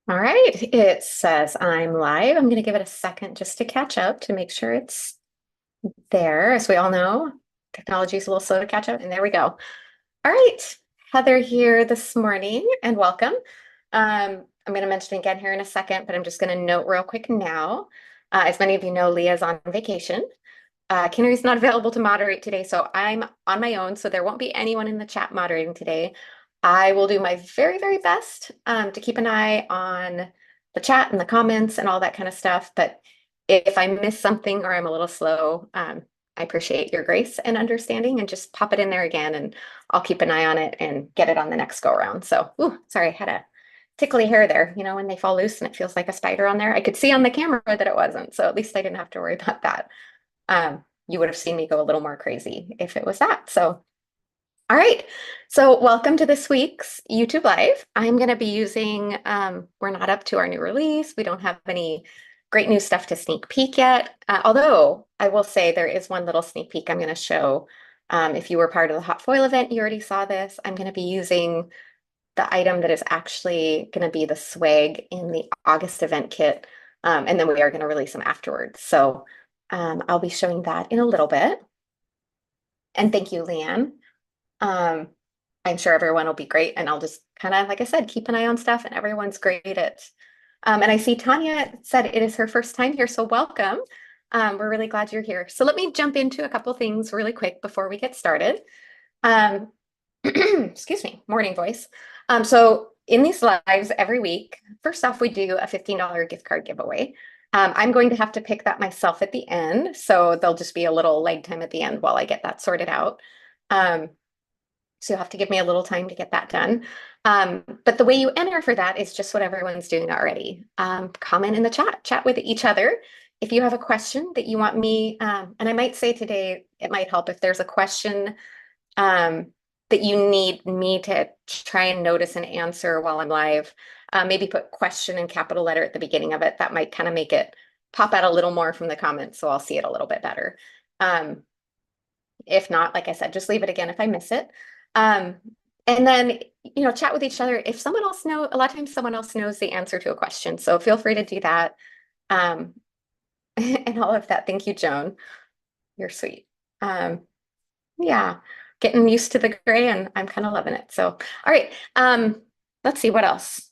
All right, it says I'm live. I'm going to give it a second just to catch up to make sure it's there. As we all know, technology is a little slow to catch up, and there we go. All right, Heather here this morning, and welcome. I'm going to mention it again here in a second, but I'm just going to note real quick now. As many of you know, Leah's on vacation. Kinnery's not available to moderate today, so I'm on my own, so there won't be anyone in the chat moderating today. I will do my very, very best to keep an eye on the chat and the comments and all that kind of stuff. But if I miss something or I'm a little slow, I appreciate your grace and understanding, and just pop it in there again, and I'll keep an eye on it and get it on the next go around. So, ooh, sorry, I had a tickly hair there. You know, when they fall loose and it feels like a spider on there. I could see on the camera that it wasn't, so at least I didn't have to worry about that. You would have seen me go a little more crazy if it was that. So, all right. So welcome to this week's YouTube Live. I'm going to be using, we're not up to our new release. We don't have any great new stuff to sneak peek yet. Although I will say there is one little sneak peek I'm going to show. If you were part of the hot foil event, you already saw this. I'm going to be using the item that is actually going to be the swag in the August event kit. And then we are going to release them afterwards. So I'll be showing that in a little bit. And thank you, Leanne. I'm sure everyone will be great, and I'll just kind of, like I said, keep an eye on stuff, and everyone's great at. And I see Tanya said it is her first time here, so welcome. We're really glad you're here. So let me jump into a couple things really quick before we get started. Excuse me, morning voice. So in these lives every week, first off, we do a $15 gift card giveaway. I'm going to have to pick that myself at the end, so there'll just be a little lag time at the end while I get that sorted out. So you'll have to give me a little time to get that done. But the way you enter for that is just what everyone's doing already. Comment in the chat with each other. If you have a question that you want me, and I might say today, it might help if there's a question that you need me to try and notice and answer while I'm live. Maybe put question in capital letter at the beginning of it. That might kind of make it pop out a little more from the comments, so I'll see it a little bit better. If not, like I said, just leave it again if I miss it. And then, you know, chat with each other. If someone else knows, a lot of times someone else knows the answer to a question, so feel free to do that. And all of that. Thank you, Joan. You're sweet. Yeah, getting used to the gray, and I'm kind of loving it. So, all right. Let's see what else.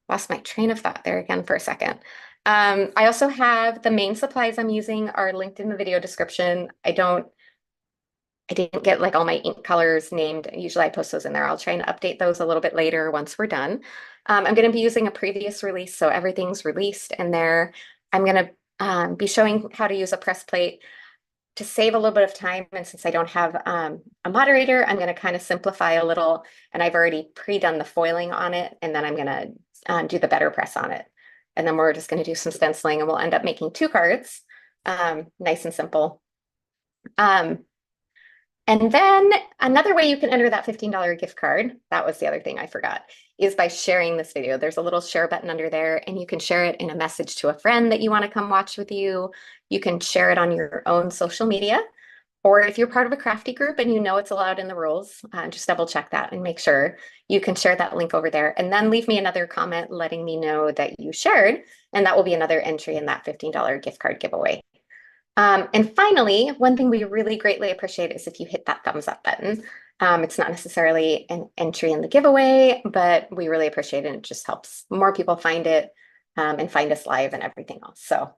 Lost my train of thought there again for a second. I also have the main supplies I'm using are linked in the video description. I didn't get like all my ink colors named. Usually I post those in there. I'll try and update those a little bit later once we're done. I'm going to be using a previous release, so everything's released in there. I'm going to be showing how to use a press plate to save a little bit of time. And since I don't have a moderator, I'm going to kind of simplify a little, and I've already pre-done the foiling on it, and then I'm going to do the BetterPress on it. And then we're just going to do some stenciling, and we'll end up making 2 cards, nice and simple. And then another way you can enter that $15 gift card, that was the other thing I forgot, is by sharing this video. There's a little share button under there, and you can share it in a message to a friend that you want to come watch with you. You can share it on your own social media, or if you're part of a crafty group and you know it's allowed in the rules, just double check that and make sure you can share that link over there, and then leave me another comment letting me know that you shared, and that will be another entry in that $15 gift card giveaway. And finally, one thing we really greatly appreciate is if you hit that thumbs up button. It's not necessarily an entry in the giveaway, but we really appreciate it. It just helps more people find it and find us live and everything else. So, all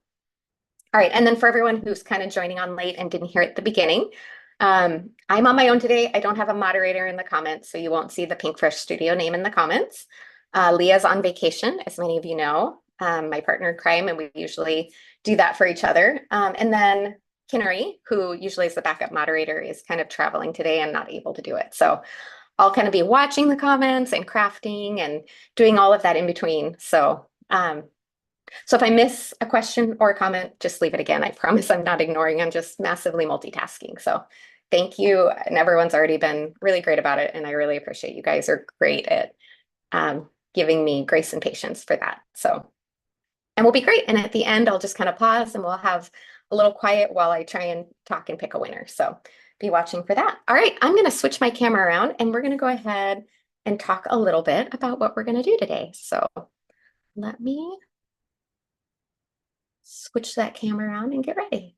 right. And then for everyone who's kind of joining on late and didn't hear it at the beginning, I'm on my own today. I don't have a moderator in the comments, so you won't see the Pinkfresh Studio name in the comments. Leah's on vacation, as many of you know, my partner in crime, and we usually do that for each other. And then Kinnery, who usually is the backup moderator, is kind of traveling today and not able to do it. So I'll kind of be watching the comments and crafting and doing all of that in between. So, so if I miss a question or a comment, just leave it again. I promise I'm not ignoring. I'm just massively multitasking. So thank you. And everyone's already been really great about it, and I really appreciate you guys are great at giving me grace and patience for that. So, and we'll be great. And at the end, I'll just kind of pause and we'll have a little quiet while I try and talk and pick a winner. So be watching for that. All right, I'm going to switch my camera around, and we're going to go ahead and talk a little bit about what we're going to do today. So let me switch that camera around and get ready.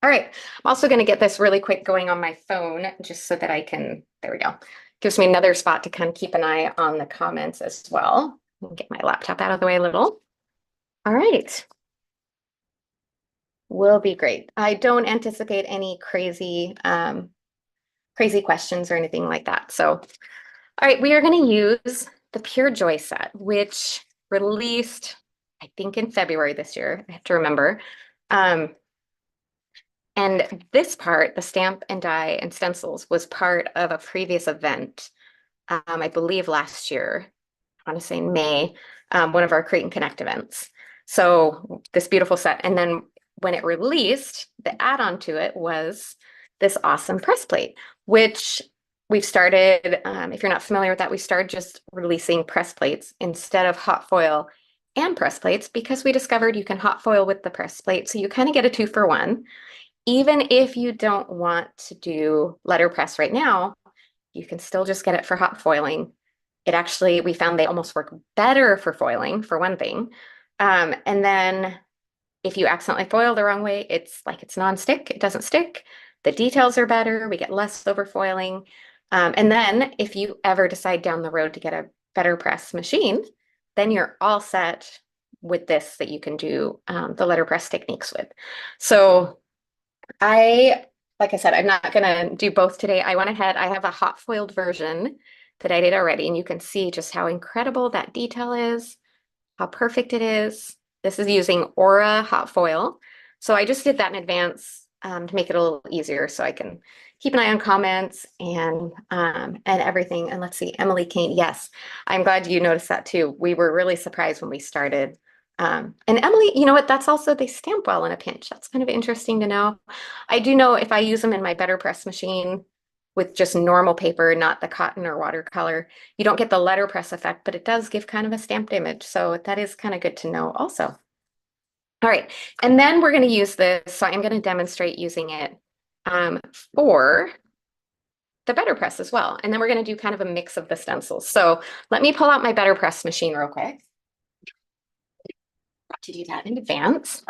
All right, I'm also going to get this really quick going on my phone just so that I can, there we go. Gives me another spot to kind of keep an eye on the comments as well. Get my laptop out of the way a little. All right. Will be great. I don't anticipate any crazy questions or anything like that. So, all right, we are going to use the Pure Joy set, which released, I think, in February this year. I have to remember. And this part, the stamp and die and stencils, was part of a previous event, I believe last year, I want to say in May, one of our Create and Connect events. So this beautiful set. And then when it released, the add-on to it was this awesome press plate, which we've started, if you're not familiar with that, we started just releasing press plates instead of hot foil and press plates because we discovered you can hot foil with the press plate. So you kind of get a 2-for-1. Even if you don't want to do letterpress right now, you can still just get it for hot foiling. It actually, we found they almost work better for foiling, for one thing. And then if you accidentally foil the wrong way, it's like it's non-stick, it doesn't stick. The details are better, we get less over foiling. And then if you ever decide down the road to get a BetterPress machine, then you're all set with this that you can do the letterpress techniques with. So like I said, I'm not gonna do both today. I went ahead, I have a hot foiled version that I did already, and you can see just how incredible that detail is, how perfect it is. This is using Aura hot foil. So I just did that in advance to make it a little easier so I can keep an eye on comments and everything. And let's see, Emily Kane, yes, I'm glad you noticed that too. We were really surprised when we started. And Emily, you know what? That's also, they stamp well in a pinch. That's kind of interesting to know. I do know if I use them in my BetterPress machine with just normal paper, not the cotton or watercolor, you don't get the letterpress effect, but it does give kind of a stamped image. So that is kind of good to know also. All right, and then we're going to use this. So I'm going to demonstrate using it for the BetterPress as well. And then we're going to do kind of a mix of the stencils. So let me pull out my BetterPress machine real quick to do that in advance.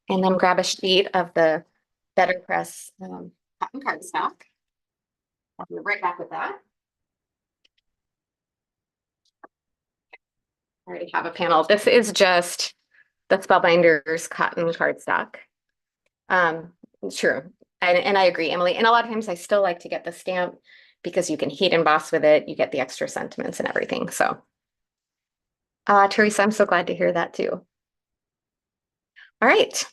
And then grab a sheet of the BetterPress cotton cardstock. I'll be right back with that. I already have a panel. This is just the Spellbinders cotton cardstock. Sure. And I agree, Emily. And a lot of times I still like to get the stamp because you can heat emboss with it. You get the extra sentiments and everything. So, Teresa, I'm so glad to hear that too. All right.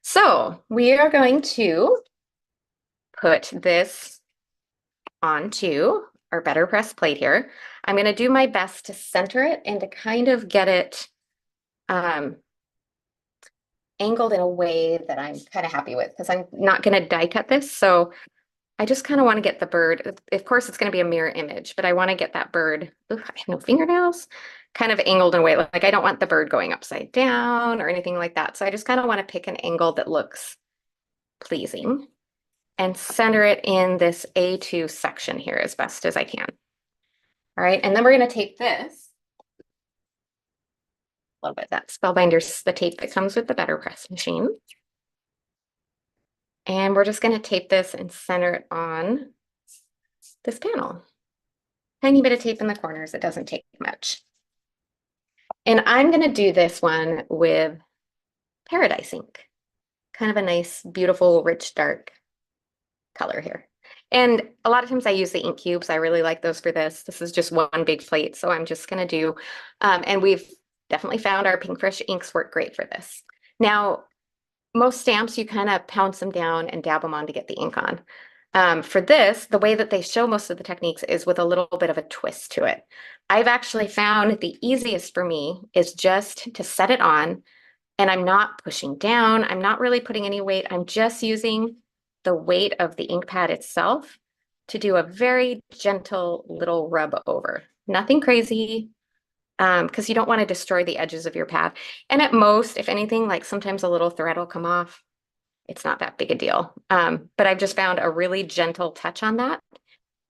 So we are going to put this onto our BetterPress plate here. I'm going to do my best to center it and to kind of get it angled in a way that I'm kind of happy with because I'm not going to die cut this. So I just kind of want to get the bird. Of course, it's going to be a mirror image, but I want to get that bird. Ooh, I have no fingernails. Kind of angled in a way like I don't want the bird going upside down or anything like that. So I just kind of want to pick an angle that looks pleasing and center it in this A2 section here as best as I can. All right, and then we're going to tape this. A little bit of that Spellbinders, the tape that comes with the BetterPress machine. And we're just going to tape this and center it on this panel. Tiny bit of tape in the corners, it doesn't take much. And I'm going to do this one with Paradise ink. Kind of a nice, beautiful, rich, dark color here. And a lot of times I use the ink cubes. I really like those for this. This is just one big plate, so I'm just going to do, and we've definitely found our Pinkfresh inks work great for this. Now, most stamps, you kind of pounce them down and dab them on to get the ink on. For this, the way that they show most of the techniques is with a little bit of a twist to it. I've actually found the easiest for me is just to set it on, and I'm not pushing down. I'm not really putting any weight. I'm just using the weight of the ink pad itself to do a very gentle little rub over. Nothing crazy, because you don't want to destroy the edges of your pad. And at most, if anything, like sometimes a little thread will come off. It's not that big a deal. But I've just found a really gentle touch on that.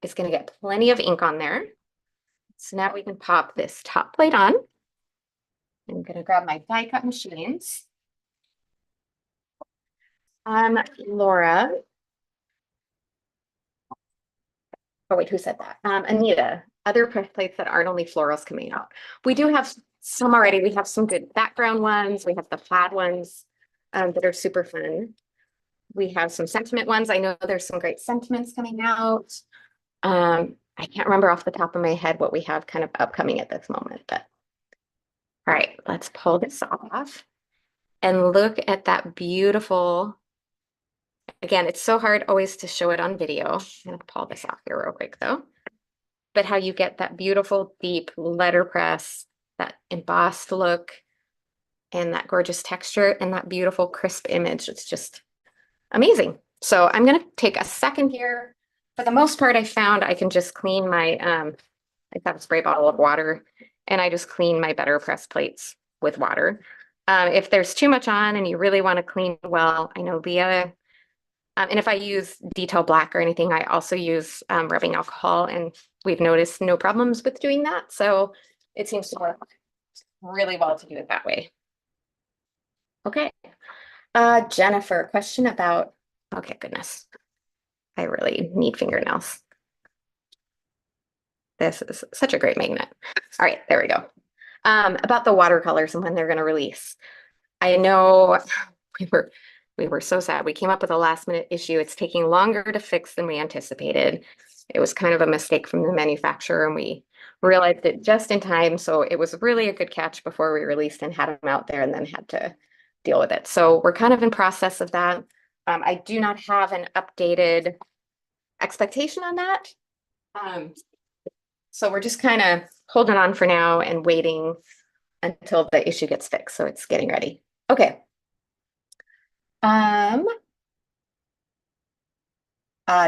It's going to get plenty of ink on there. So now we can pop this top plate on. I'm gonna grab my die cut machines. Laura. Oh wait, who said that? Anita, other press plates that aren't only florals coming out. We do have some already. We have some good background ones. We have the plaid ones that are super fun. We have some sentiment ones. I know there's some great sentiments coming out. I can't remember off the top of my head what we have kind of upcoming at this moment, but all right, let's pull this off and look at that beautiful. Again, it's so hard always to show it on video. I'm gonna pull this off here real quick though. But how you get that beautiful deep letterpress, that embossed look, and that gorgeous texture and that beautiful crisp image. It's just amazing. So I'm gonna take a second here. For the most part, I found I can just clean my, I have a spray bottle of water and I just clean my BetterPress plates with water. If there's too much on and you really want to clean well, I know Leah, and if I use detail black or anything, I also use rubbing alcohol, and we've noticed no problems with doing that. So it seems to work really well to do it that way. Okay. Jennifer, question about, okay, goodness. I really need fingernails. This is such a great magnet. All right, there we go. About the watercolors and when they're going to release. I know we were so sad. We came up with a last minute issue. It's taking longer to fix than we anticipated. It was kind of a mistake from the manufacturer, and we realized it just in time. So it was really a good catch before we released and had them out there and then had to deal with it. So we're kind of in process of that. I do not have an updated expectation on that. So we're just kind of holding on for now and waiting until the issue gets fixed. So it's getting ready. Okay.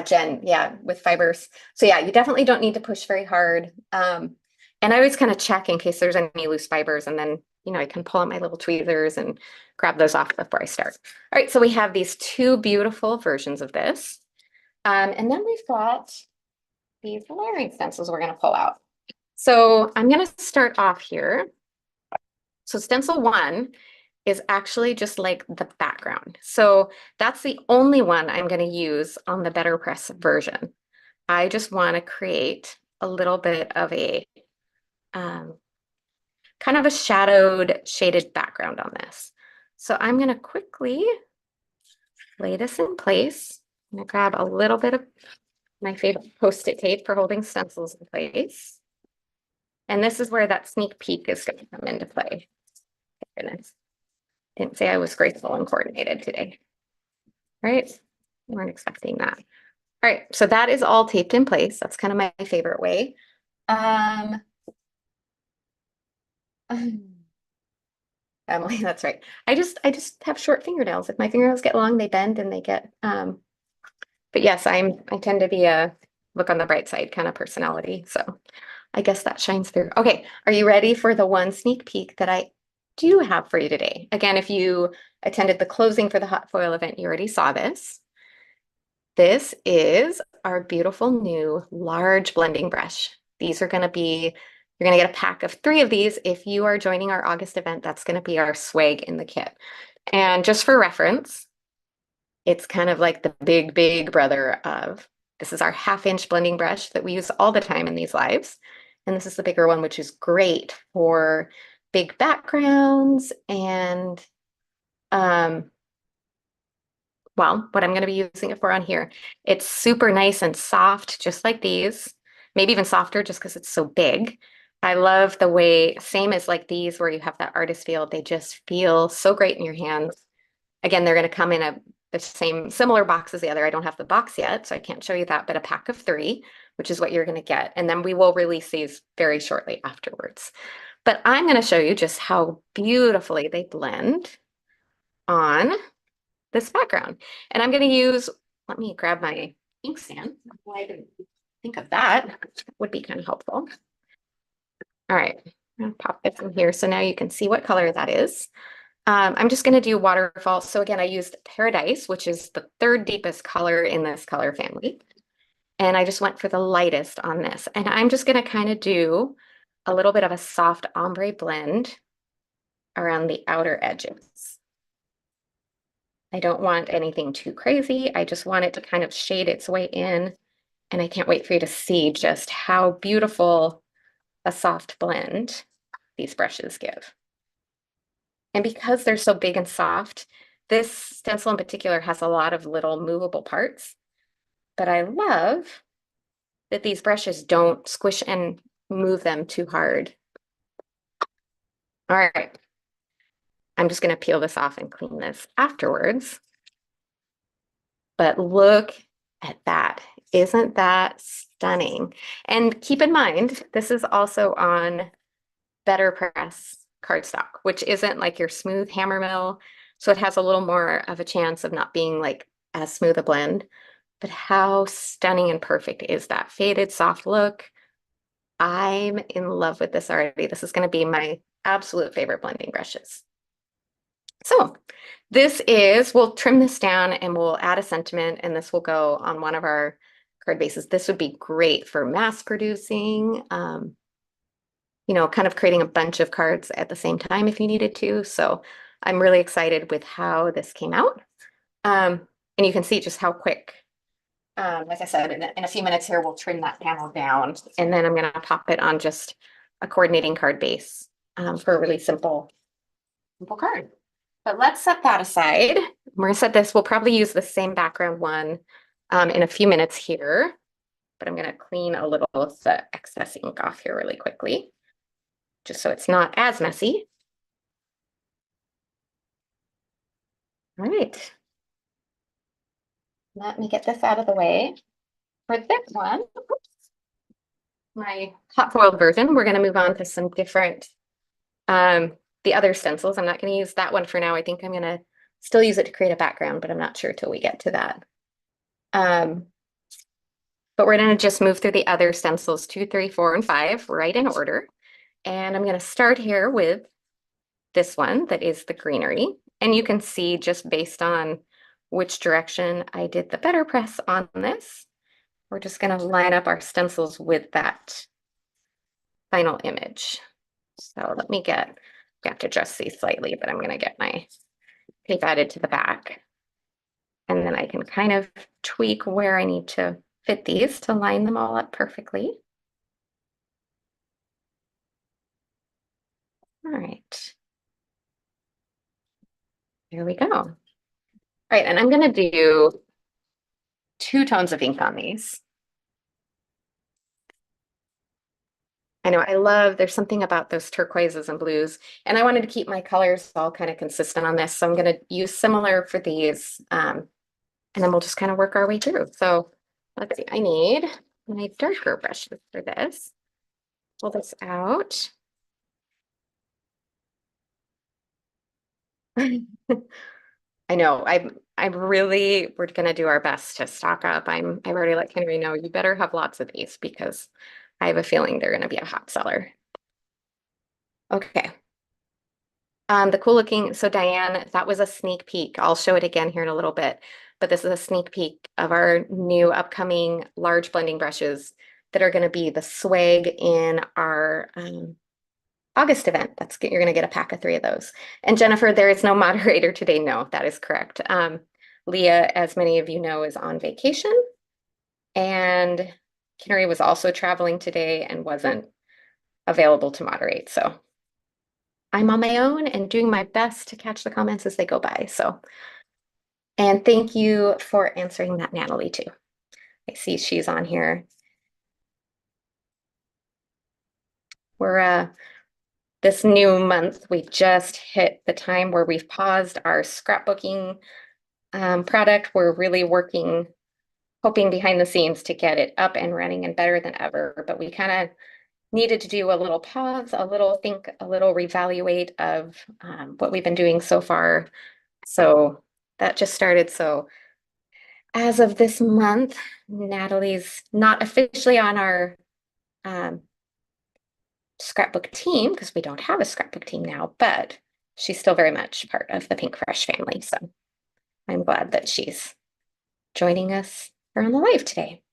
Jen, yeah, with fibers. So yeah, you definitely don't need to push very hard. And I always kind of check in case there's any loose fibers, and then, I can pull out my little tweezers and grab those off before I start. All right, so we have these two beautiful versions of this. And then we've got these layering stencils we're going to pull out. So I'm going to start off here. So stencil 1 is actually just like the background. So that's the only one I'm going to use on the BetterPress version. I just want to create a little bit of a kind of a shadowed, shaded background on this. So I'm going to quickly lay this in place. I'm going to grab a little bit of my favorite Post-it tape for holding stencils in place. And this is where that sneak peek is going to come into play. Goodness. Didn't say I was graceful and coordinated today. Right? Weren't expecting that. All right, so that is all taped in place. That's kind of my favorite way. Emily, that's right. I just have short fingernails. If my fingernails get long, they bend and they get but yes, I tend to be a look on the bright side kind of personality. So I guess that shines through. Okay, are you ready for the one sneak peek that I do have for you today? Again, if you attended the closing for the hot foil event, you already saw this. This is our beautiful new large blending brush. These are going to be, you're going to get a pack of 3 of these. If you are joining our August event, that's going to be our swag in the kit. And just for reference, it's kind of like the big brother of, this is our 1/2-inch blending brush that we use all the time in these lives. And this is the bigger one, which is great for big backgrounds and, well, what I'm going to be using it for on here. It's super nice and soft, just like these, maybe even softer just because it's so big. I love the way, same as like these where you have that artist feel, they just feel so great in your hands. Again, they're going to come in the same similar box as the other. I don't have the box yet, so I can't show you that, but a pack of 3, which is what you're going to get. And then we will release these very shortly afterwards. But I'm going to show you just how beautifully they blend on this background. And I'm going to use, let me grab my ink stand. I didn't think of that. Would be kind of helpful. All right, I'm going to pop this in here so now you can see what color that is. I'm just going to do waterfall. So again, I used Paradise, which is the 3rd deepest color in this color family. And I just went for the lightest on this. And I'm just going to kind of do a little bit of a soft ombre blend around the outer edges. I don't want anything too crazy. I just want it to kind of shade its way in. And I can't wait for you to see just how beautiful a soft blend these brushes give. And because they're so big and soft, this stencil in particular has a lot of little movable parts. But I love that these brushes don't squish and move them too hard. All right. I'm just going to peel this off and clean this afterwards. But look at that. Isn't that stunning? And keep in mind, this is also on BetterPress cardstock, which isn't like your smooth hammer mill. So it has a little more of a chance of not being like as smooth a blend. But how stunning and perfect is that faded soft look? I'm in love with this already. This is going to be my absolute favorite blending brushes. So we'll trim this down and we'll add a sentiment, and this will go on one of our card bases. This would be great for mass producing, kind of creating a bunch of cards at the same time if you needed to. So I'm really excited with how this came out. And you can see just how quick, like I said, in a few minutes here, we'll trim that panel down, and then I'm going to pop it on just a coordinating card base for a really simple card. But let's set that aside. We're going to set this. We'll probably use the same background one in a few minutes here, but I'm going to clean a little of the excess ink off here really quickly, just so it's not as messy. All right. Let me get this out of the way. For this one, my hot foiled version, we're going to move on to some different, the other stencils. I'm not going to use that one for now. I think I'm going to still use it to create a background, but I'm not sure till we get to that. But we're going to just move through the other stencils 2, 3, 4, and 5 right in order. And I'm going to start here with this one that is the greenery. And you can see just based on which direction I did the BetterPress on this, we're just going to line up our stencils with that final image. So let me I have to adjust these slightly, but I'm going to get my tape added to the back. And then I can kind of tweak where I need to fit these to line them all up perfectly. All right. There we go. All right, and I'm going to do 2 tones of ink on these. I know there's something about those turquoises and blues, and I wanted to keep my colors all kind of consistent on this. So I'm going to use similar for these, and then we'll just kind of work our way through. So let's see, I need my darker brushes for this. Pull this out. I know, we're going to do our best to stock up. I've already let Henry know, you better have lots of these because I have a feeling they're going to be a hot seller. Okay. The cool looking, so Diane, that was a sneak peek. I'll show it again here in a little bit, but this is a sneak peek of our new upcoming large blending brushes that are going to be the swag in our August event. You're going to get a pack of 3 of those. And Jennifer, there is no moderator today. No, that is correct. Leah, as many of you know, is on vacation, and Carrie was also traveling today and wasn't available to moderate. So I'm on my own and doing my best to catch the comments as they go by. So, and thank you for answering that, Natalie, too. I see she's on here. We're this new month, we just hit the time where we've paused our scrapbooking product. We're really hoping behind the scenes to get it up and running and better than ever. But we kind of needed to do a little pause, a little reevaluate of what we've been doing so far. So that just started. So as of this month, Natalie's not officially on our scrapbook team because we don't have a scrapbook team now, but she's still very much part of the Pinkfresh family. So I'm glad that she's joining us on the live today.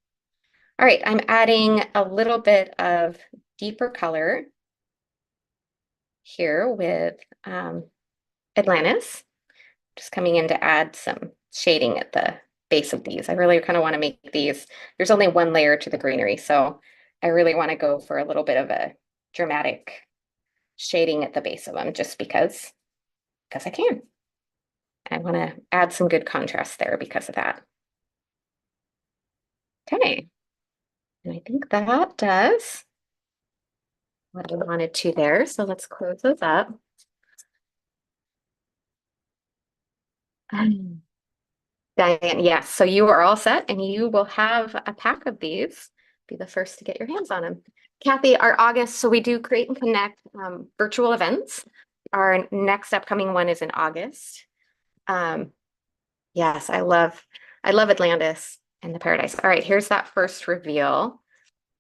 All right, I'm adding a little bit of deeper color here with Atlantis. Just coming in to add some shading at the base of these. I really kind of want to make these, there's only one layer to the greenery, so I really want to go for a little bit of a dramatic shading at the base of them just because I can. I want to add some good contrast there because of that. Okay, and I think that does what I wanted to there. So let's close those up. Diane, yes, so you are all set and you will have a pack of these. Be the first to get your hands on them. Kathy, our August, so we do create and connect virtual events. Our next upcoming one is in August. Yes, I love Atlantis and the Paradise. All right, here's that first reveal.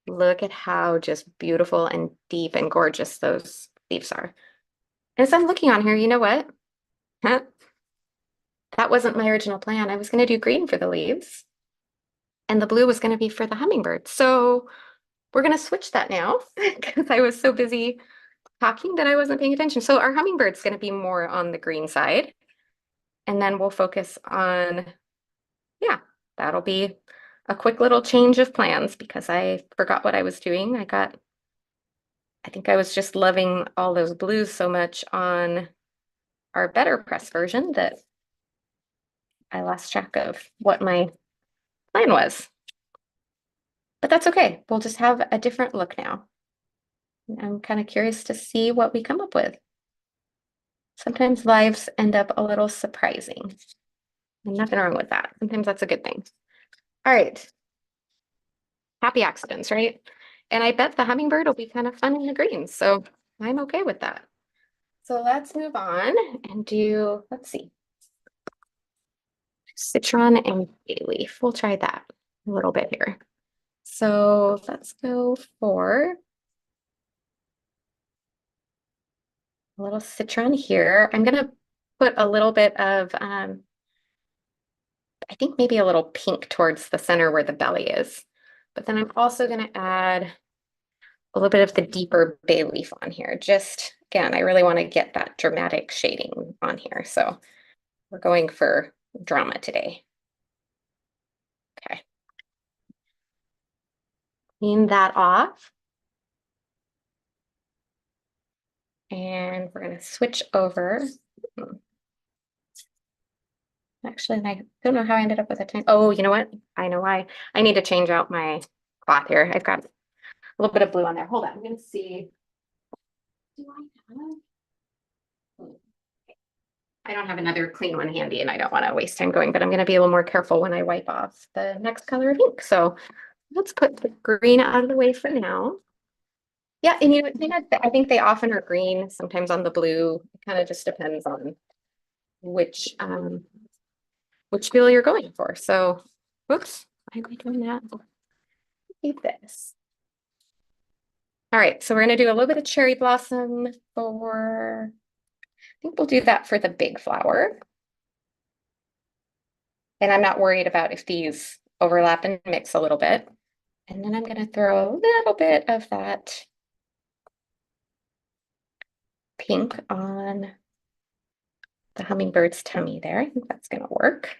Look at how just beautiful and deep and gorgeous those leaves are. As I'm looking on here, you know what? That wasn't my original plan. I was going to do green for the leaves, and the blue was going to be for the hummingbird. So we're going to switch that now because I was so busy talking that I wasn't paying attention. So our hummingbird's going to be more on the green side, and then we'll focus on, yeah, that'll be a quick little change of plans because I forgot what I was doing. I think I was just loving all those blues so much on our BetterPress version that I lost track of what my plan was. But that's okay. We'll just have a different look now. I'm kind of curious to see what we come up with. Sometimes lives end up a little surprising. And nothing wrong with that. Sometimes that's a good thing. All right. Happy accidents, right? And I bet the hummingbird will be kind of fun in the greens. So I'm okay with that. So let's move on and do, let's see, citron and bay leaf. We'll try that a little bit here. So let's go for a little citron here. I'm going to put a little bit of, I think maybe a little pink towards the center where the belly is. But then I'm also going to add a little bit of the deeper bay leaf on here. Just, again, I really want to get that dramatic shading on here. So we're going for drama today. Okay. Clean that off. And we're going to switch over. Actually, I don't know how I ended up with a time. Oh, you know what? I know why. I need to change out my cloth here. I've got a little bit of blue on there. Hold on. I'm going to see. Do I don't have another clean one handy and I don't want to waste time going, but I'm going to be a little more careful when I wipe off the next color of ink. So let's put the green out of the way for now. Yeah, and I think they often are green, sometimes on the blue. It kind of just depends on which feel you're going for. So, whoops, why am I doing that? Keep this. All right, so we're gonna do a little bit of cherry blossom for, I think we'll do that for the big flower. And I'm not worried about if these overlap and mix a little bit. And then I'm gonna throw a little bit of that pink on the hummingbird's tummy there. I think that's gonna work.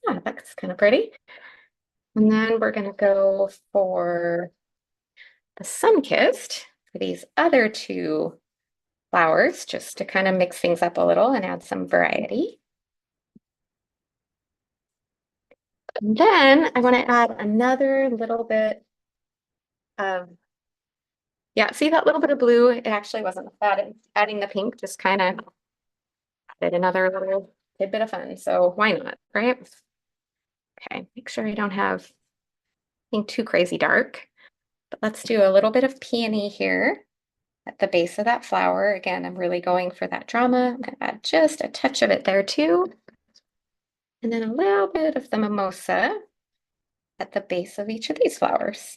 Yeah, that's kind of pretty. And then we're gonna go for the sun-kissed for these other two flowers, just to kind of mix things up a little and add some variety. And then I want to add another little bit of, yeah, see that little bit of blue? It actually wasn't bad. Adding the pink just kind of added another little tidbit of fun. So why not, right? Okay, make sure I don't have anything too crazy dark. But let's do a little bit of peony here at the base of that flower. Again, I'm really going for that drama. I'm going to add just a touch of it there too. And then a little bit of the mimosa at the base of each of these flowers.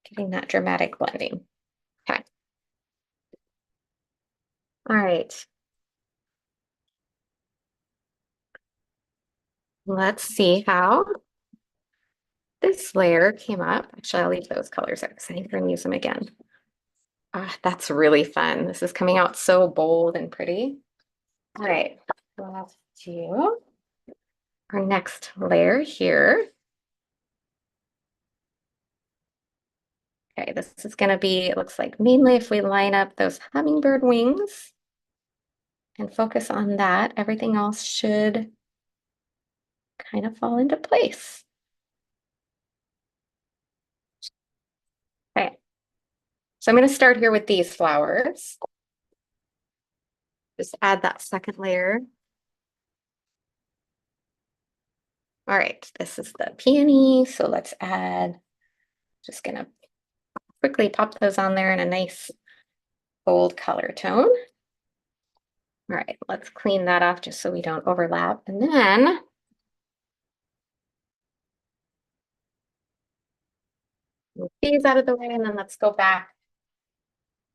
Getting that dramatic blending. Okay. All right. Let's see how this layer came up. Actually, I'll leave those colors out because I think we're going to use them again. Ah, that's really fun. This is coming out so bold and pretty. All right, let's do our next layer here. Okay, this is going to be, it looks like mainly if we line up those hummingbird wings and focus on that, everything else should kind of fall into place. Okay, so I'm going to start here with these flowers. Just add that second layer. All right, this is the peony, so let's add, just going to quickly pop those on there in a nice gold color tone. All right, let's clean that off just so we don't overlap. And then move these out of the way, and then let's go back.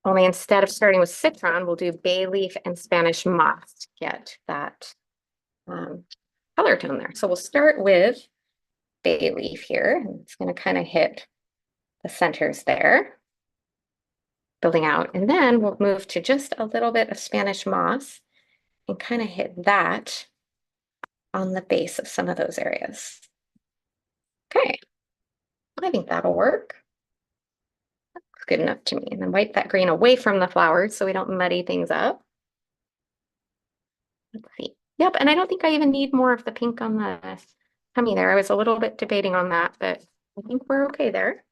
Only instead of starting with citron, we'll do bay leaf and Spanish moss to get that color tone there. So we'll start with bay leaf here. And it's going to kind of hit the centers there, building out. And then we'll move to just a little bit of Spanish moss and kind of hit that on the base of some of those areas. Okay, I think that'll work. Looks good enough to me. And then wipe that green away from the flowers so we don't muddy things up. Let's see. Yep, and I don't think I even need more of the pink on the tummy there. I was a little bit debating on that, but I think we're okay there.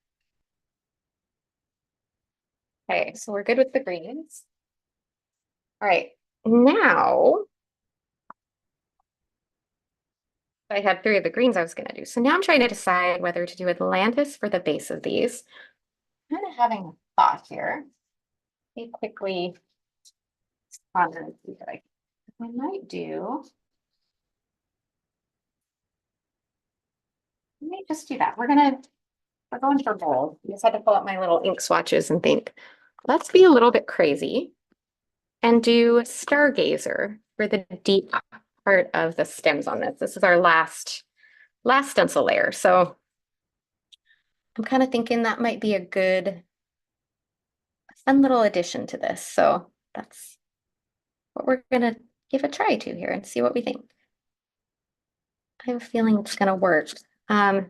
Okay, so we're good with the greens. All right, now I had 3 of the greens I was going to do. So now I'm trying to decide whether to do Atlantis for the base of these. Kind of having a thought here. Let me quickly ponder and see what I might do. Let me just do that. We're going for bold. I just had to pull out my little ink swatches and think, let's be a little bit crazy and do Stargazer for the deep part of the stems on this. This is our last stencil layer. So I'm kind of thinking that might be a good, fun little addition to this. So that's what we're gonna give a try to here and see what we think. I have a feeling it's gonna work. I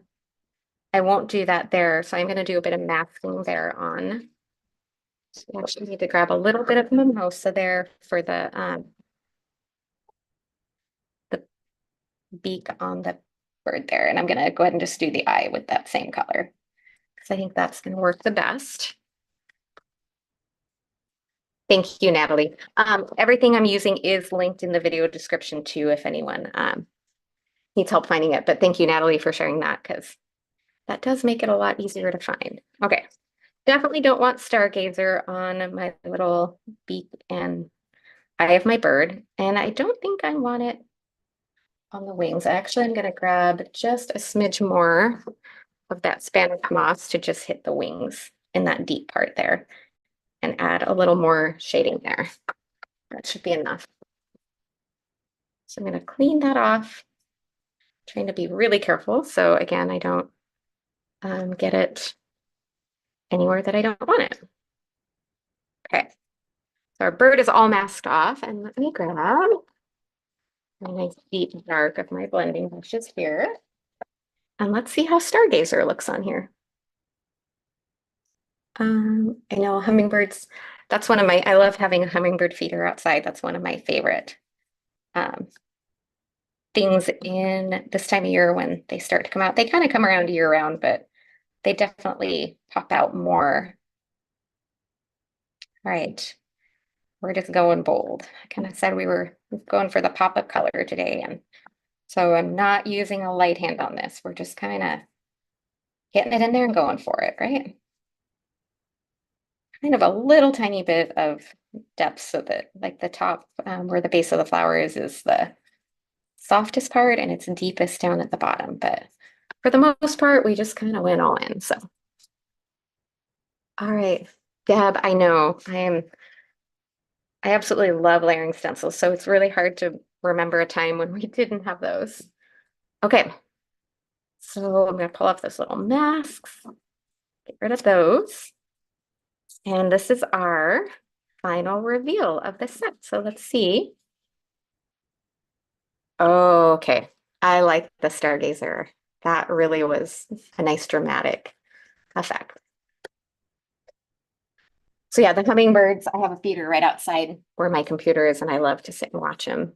won't do that there, so I'm gonna do a bit of masking there on. So we actually need to grab a little bit of mimosa there for the beak on the bird there. And I'm gonna go ahead and just do the eye with that same color because I think that's gonna work the best. Thank you, Natalie. Everything I'm using is linked in the video description too, if anyone needs help finding it. But thank you, Natalie, for sharing that because that does make it a lot easier to find. Okay, definitely don't want Stargazer on my little beak and eye of my bird. And I don't think I want it on the wings. Actually, I'm gonna grab just a smidge more of that Spanish moss to just hit the wings in that deep part there and add a little more shading there. That should be enough. So I'm going to clean that off, trying to be really careful. So again, I don't get it anywhere that I don't want it. Okay, so our bird is all masked off, and let me grab my nice deep dark of my blending brushes here. And let's see how Stargazer looks on here. I know hummingbirds, that's one of my, I love having a hummingbird feeder outside. That's one of my favorite things in this time of year when they start to come out. They kind of come around year round, but they definitely pop out more. All right, we're just going bold. I kind of said we were going for the pop of color today. And so I'm not using a light hand on this. We're just kind of getting it in there and going for it, right? Kind of a little tiny bit of depth so that like the top where the base of the flower is the softest part and it's deepest down at the bottom. But for the most part, we just kind of went all in. So, all right, Deb, I know I absolutely love layering stencils. So it's really hard to remember a time when we didn't have those. Okay, so I'm gonna pull off those little masks, get rid of those. And this is our final reveal of the set. So let's see. Oh, okay. I like the Stargazer. That really was a nice dramatic effect. So yeah, the hummingbirds, I have a feeder right outside where my computer is, and I love to sit and watch them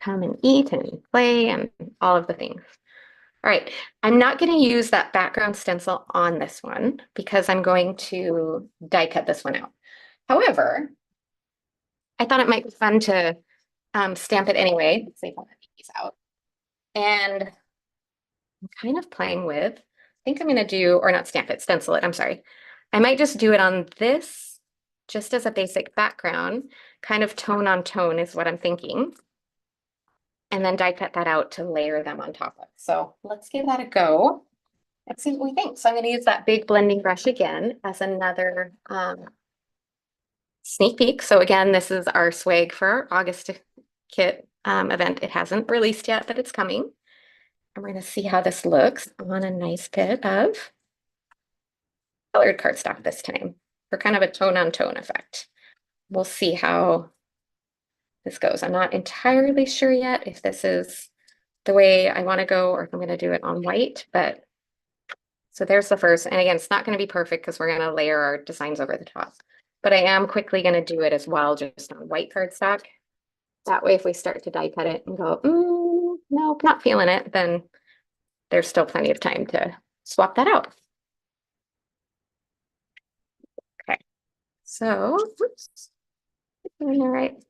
come and eat and play and all of the things. All right, I'm not going to use that background stencil on this one because I'm going to die cut this one out. However, I thought it might be fun to stamp it anyway. Let's see if I can get these out. And I'm kind of playing with, I think I'm going to do, or not stamp it, stencil it, I'm sorry. I might just do it on this just as a basic background, kind of tone on tone is what I'm thinking. And then die cut that out to layer them on top of. So let's give that a go. Let's see what we think. So I'm going to use that big blending brush again as another sneak peek. So again, this is our swag for our August kit event. It hasn't released yet, but it's coming. And we're going to see how this looks on a nice bit of colored cardstock this time for kind of a tone on tone effect. We'll see how this goes. I'm not entirely sure yet if this is the way I want to go or if I'm going to do it on white, but so there's the first. And again, it's not going to be perfect because we're going to layer our designs over the top, but I am quickly going to do it as well, just on white cardstock. That way, if we start to die cut it and go, nope, not feeling it, then there's still plenty of time to swap that out. Okay, so, oops, all right.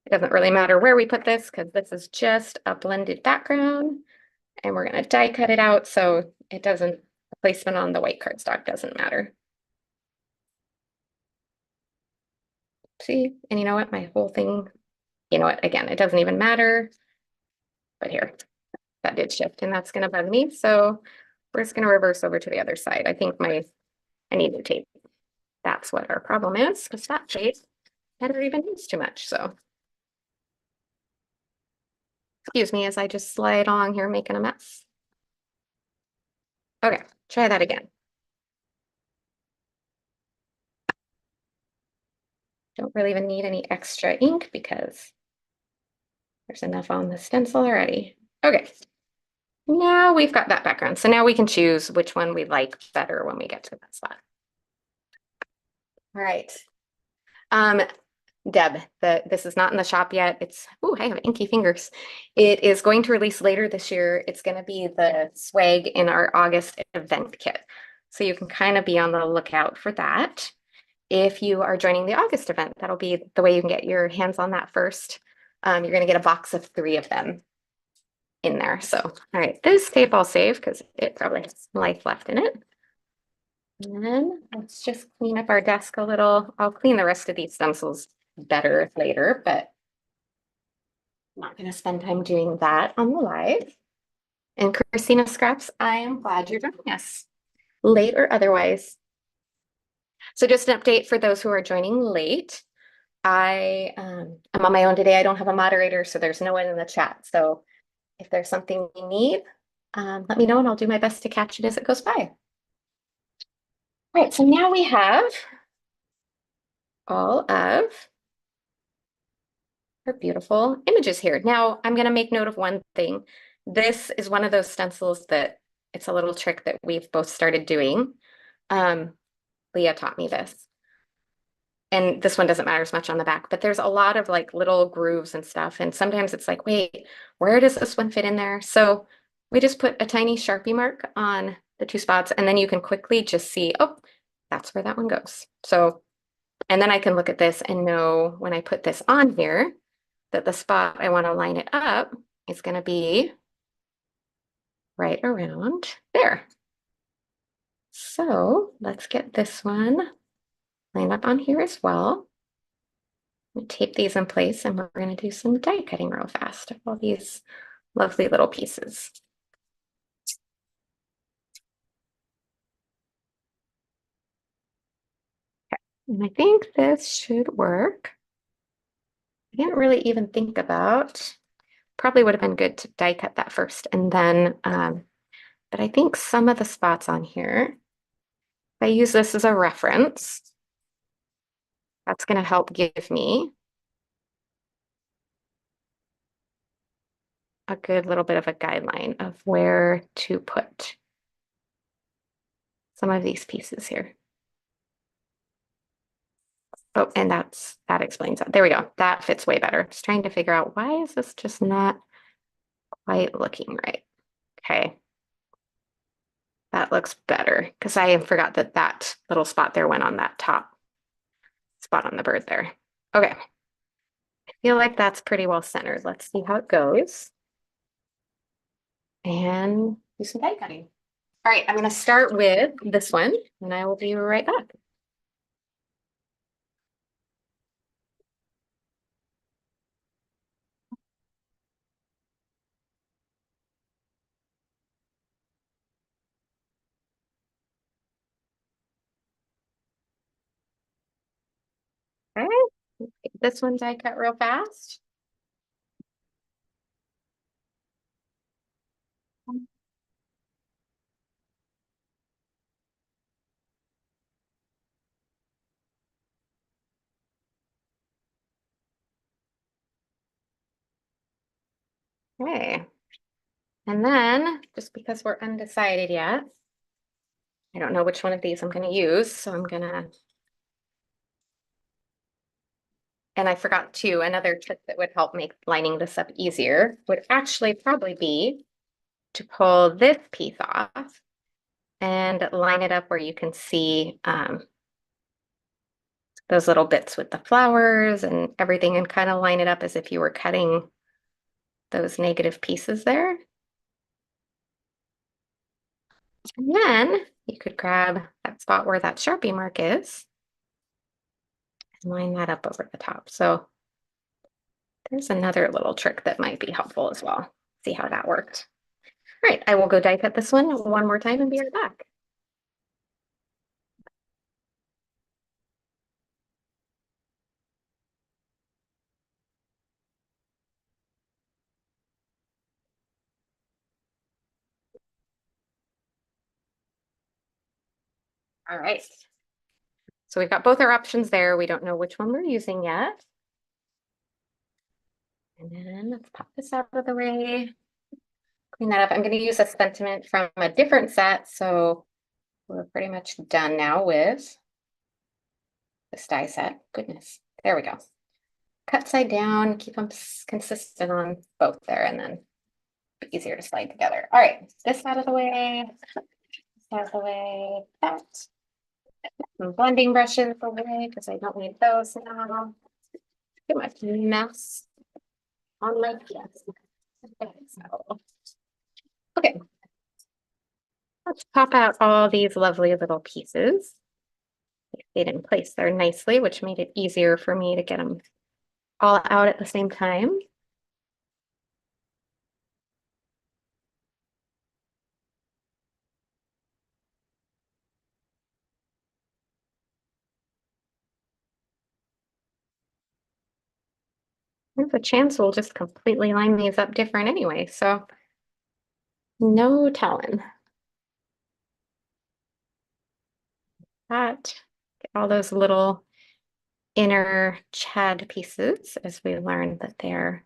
It doesn't really matter where we put this because this is just a blended background and we're going to die cut it out so it doesn't, placement on the white cardstock doesn't matter. See, and you know what, my whole thing, you know what, again, it doesn't even matter, but here, that did shift and that's going to bug me. So we're just going to reverse over to the other side. I think I need new tape. That's what our problem is because that tape never even used too much. So excuse me as I just slide along here making a mess. Okay, try that again. Don't really even need any extra ink because there's enough on the stencil already. Okay, now we've got that background. So now we can choose which one we like better when we get to that spot. All right. Deb, this is not in the shop yet. It's, oh, I have inky fingers. It is going to release later this year. It's going to be the swag in our August event kit. So you can kind of be on the lookout for that. If you are joining the August event, that'll be the way you can get your hands on that first. You're going to get a box of 3 of them in there. So, all right, this tape I'll save because it probably has some life left in it. And then let's just clean up our desk a little. I'll clean the rest of these stencils better later, but I'm not going to spend time doing that on the live. And Christina Scraps, I am glad you're joining us, late or otherwise. So just an update for those who are joining late. I'm on my own today. I don't have a moderator, so there's no one in the chat. So if there's something you need, let me know and I'll do my best to catch it as it goes by. All right, so now we have all of our beautiful images here. Now I'm going to make note of one thing. This is one of those stencils that it's a little trick that we've both started doing. Leah taught me this. And this one doesn't matter as much on the back, but there's a lot of like little grooves and stuff. And sometimes it's like, wait, where does this one fit in there? So we just put a tiny Sharpie mark on the 2 spots and then you can quickly just see, oh, that's where that one goes. So, and then I can look at this and know when I put this on here that the spot I want to line it up is going to be right around there. So let's get this one lined up on here as well. Tape these in place and we're going to do some die cutting real fast of all these lovely little pieces. Okay. And I think this should work. I didn't really even think about, probably would have been good to die cut that first and then, but I think some of the spots on here, if I use this as a reference, that's going to help give me a good little bit of a guideline of where to put some of these pieces here. Oh, and that explains that. There we go. That fits way better. Just trying to figure out why is this just not quite looking right. Okay. That looks better because I forgot that that little spot there went on that top spot on the bird there. Okay. I feel like that's pretty well centered. Let's see how it goes. And do some die cutting. All right, I'm going to start with this one and I will be right back. Okay, this one die cut real fast. Okay. And then, just because we're undecided yet, I don't know which one of these I'm going to use, so I'm going to, and I forgot to, another trick that would help make lining this up easier would actually probably be to pull this piece off and line it up where you can see those little bits with the flowers and everything and kind of line it up as if you were cutting those negative pieces there. And then you could grab that spot where that Sharpie mark is and line that up over the top. So there's another little trick that might be helpful as well. See how that worked. All right, I will go die cut this one more time and be right back. All right. So we've got both our options there. We don't know which one we're using yet. And then let's pop this out of the way. Clean that up. I'm going to use a sentiment from a different set. So we're pretty much done now with this die set. Goodness. There we go. Cut side down, keep them consistent on both there, and then easier to slide together. All right, this out of the way, this out of the way, that. Some blending brushes away because I don't need those now. Too much mess on my desk. Okay, let's pop out all these lovely little pieces. They stayed in place there nicely, which made it easier for me to get them all out at the same time. There's a chance we'll just completely line these up different anyway, so no telling. That, get all those little inner Chad pieces, as we learned that they're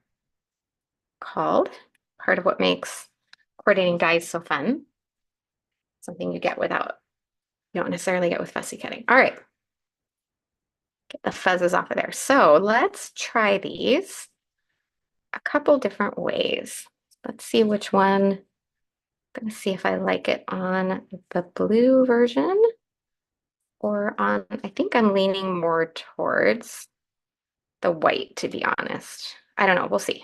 called. Part of what makes coordinating dies so fun. Something you get without, you don't necessarily get with fussy cutting. All right. Get the fuzzes off of there. So let's try these a couple different ways. Let's see which one. I'm gonna see if I like it on the blue version or on, I think I'm leaning more towards the white, to be honest. I don't know, we'll see.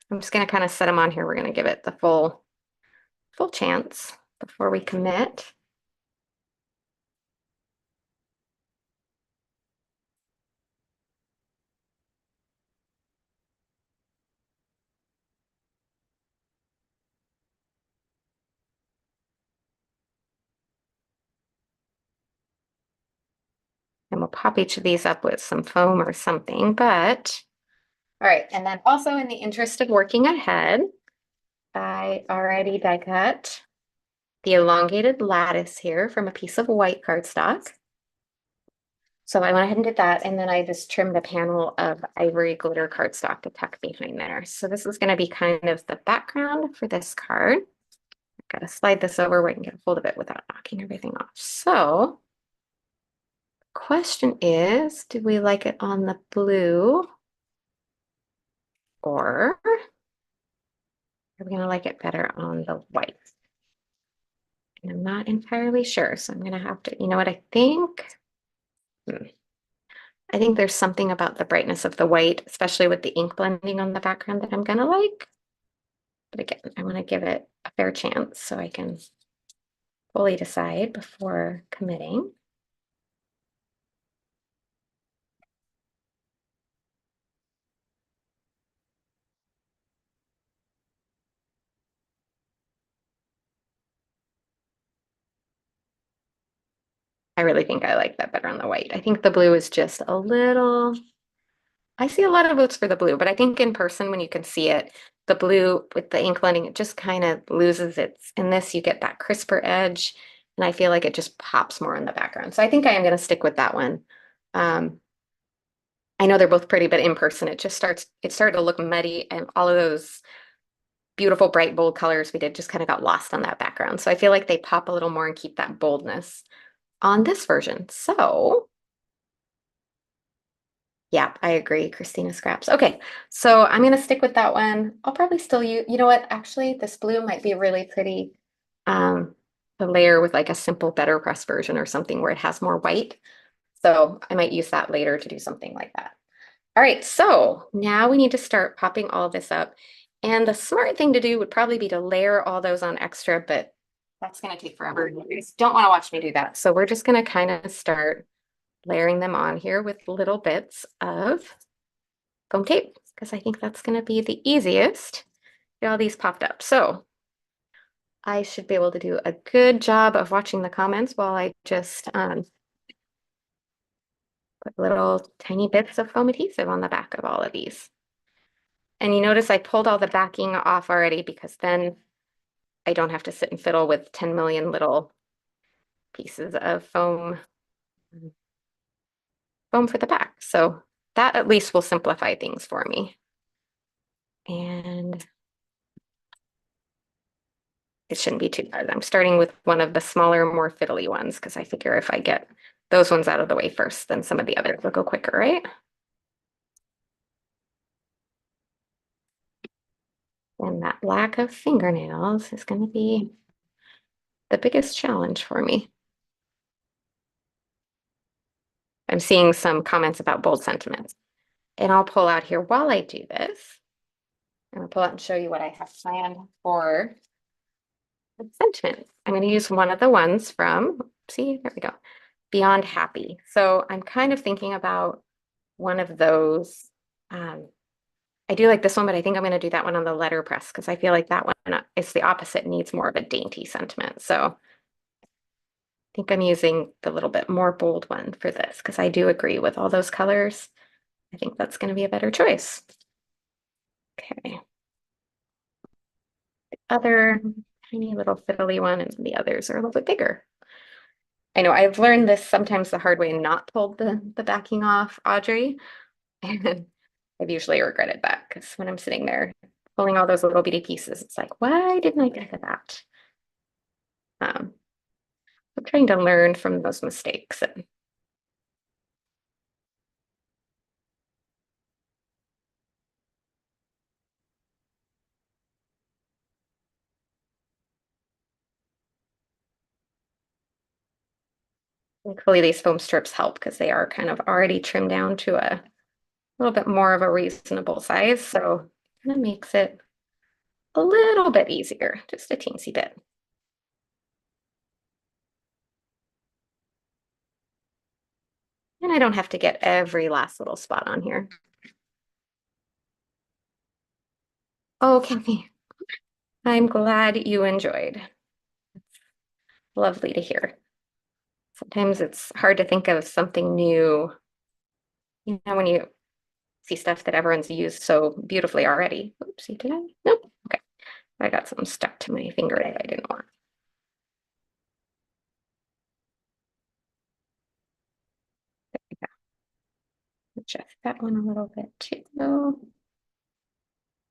I'm just gonna kind of set them on here. We're gonna give it the full chance before we commit. And we'll pop each of these up with some foam or something, but all right. And then also in the interest of working ahead, I already die cut the elongated lattice here from a piece of white cardstock. So I went ahead and did that, and then I just trimmed a panel of ivory glitter cardstock to tuck behind there. So this is going to be kind of the background for this card. I've got to slide this over where I can get a hold of it without knocking everything off. So question is, do we like it on the blue, or are we going to like it better on the white? And I'm not entirely sure, so I'm going to have to, you know what I think? I think there's something about the brightness of the white, especially with the ink blending on the background, that I'm gonna like. But again, I want to give it a fair chance so I can fully decide before committing. I really think I like that better on the white. I think the blue is just a little, I see a lot of votes for the blue, but I think in person when you can see it, the blue with the ink blending, it just kind of loses its, in this you get that crisper edge, and I feel like it just pops more in the background. So I think I am going to stick with that one. I know they're both pretty, but in person it started to look muddy, and all of those beautiful bright bold colors we did just kind of got lost on that background. So I feel like they pop a little more and keep that boldness on this version. So yeah, I agree, Christina Scraps. Okay, so I'm gonna stick with that one. I'll probably still use, you know what, actually this blue might be really pretty to layer with like a simple BetterPress version or something where it has more white. So I might use that later to do something like that. All right, so now we need to start popping all this up. And the smart thing to do would probably be to layer all those on extra, but that's going to take forever. You guys don't want to watch me do that. So we're just going to kind of start layering them on here with little bits of foam tape, because I think that's going to be the easiest. Get all these popped up. So I should be able to do a good job of watching the comments while I just put little tiny bits of foam adhesive on the back of all of these. And you notice I pulled all the backing off already, because then I don't have to sit and fiddle with 10 million little pieces of foam for the back. So that at least will simplify things for me. And it shouldn't be too hard. I'm starting with one of the smaller, more fiddly ones, because I figure if I get those ones out of the way first, then some of the others will go quicker, right? And that lack of fingernails is going to be the biggest challenge for me. I'm seeing some comments about bold sentiments. And I'll pull out here while I do this. I'm going to pull out and show you what I have planned for the sentiments. I'm going to use one of the ones from, see, there we go, Beyond Happy. So I'm kind of thinking about one of those. I do like this one, but I think I'm going to do that one on the letterpress, because I feel like that one is the opposite, needs more of a dainty sentiment. So I think I'm using the little bit more bold one for this, because I do agree with all those colors. I think that's going to be a better choice. Okay. The other tiny little fiddly one, and the others are a little bit bigger. I know I've learned this sometimes the hard way and not pulled the backing off, Audrey. And I've usually regretted that, because when I'm sitting there pulling all those little bitty pieces, it's like, why didn't I think of that? I'm trying to learn from those mistakes. And thankfully, these foam strips help, because they are kind of already trimmed down to a little bit more of a reasonable size. So it kind of makes it a little bit easier, just a teensy bit. And I don't have to get every last little spot on here. Oh, Kathy, I'm glad you enjoyed. Lovely to hear. Sometimes it's hard to think of something new, you know, when you see stuff that everyone's used so beautifully already. Oopsie, did I? Nope. Okay. I got something stuck to my finger that I didn't want. adjust that one a little bit too.